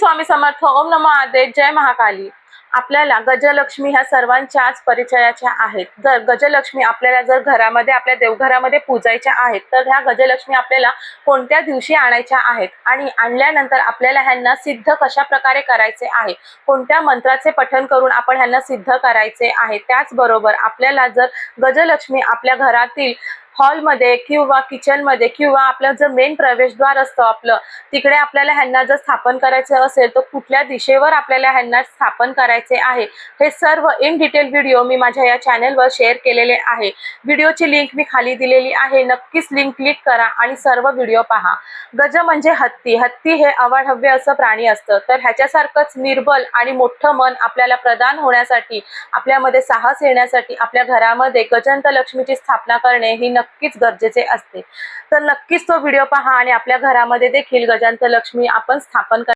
स्वामी समर्थ. ओम नमो आदे. जय महाकाली. आपल्याला गजलक्ष्मी ह्या सर्वांच्याच परिचयाच्या आहेत. जर गजलक्ष्मी आपल्याला जर घरामध्ये आपल्या देवघरामध्ये पूजायच्या आहेत तर ह्या गजलक्ष्मी आपल्याला कोणत्या दिवशी आणायच्या आहेत आणि आणल्यानंतर आपल्याला ह्यांना सिद्ध कशा प्रकारे करायचे आहे, कोणत्या मंत्राचे पठण करून आपण ह्यांना सिद्ध करायचे आहे. त्याचबरोबर आपल्याला जर गजलक्ष्मी आपल्या घरातील हॉलमध्ये किंवा किचनमध्ये किंवा आपलं जर मेन प्रवेशद्वार असतं आपलं तिकडे आपल्याला ह्यांना जर स्थापन करायचं असेल तर कुठल्या दिशेवर आपल्याला ह्यांना स्थापन करायचे आहे हे सर्व इन डिटेल व्हिडिओ मी माझ्या या चॅनलवर शेअर केलेले आहे. व्हिडिओची लिंक मी खाली दिलेली आहे, नक्कीच लिंक क्लिक करा आणि सर्व व्हिडिओ पहा. गज म्हणजे हत्ती. हत्ती हे अवाढव्य असं प्राणी असतं, तर ह्याच्यासारखंच निर्बल आणि मोठं मन आपल्याला प्रदान होण्यासाठी, आपल्यामध्ये साहस येण्यासाठी आपल्या घरामध्ये गजंत लक्ष्मीची स्थापना करणे ही नक्कीच गरजेचे असते. तर नक्कीच तो व्हिडिओ पहा आणि आपल्या घरामध्ये देखील गजांत लक्ष्मी आपण स्थापन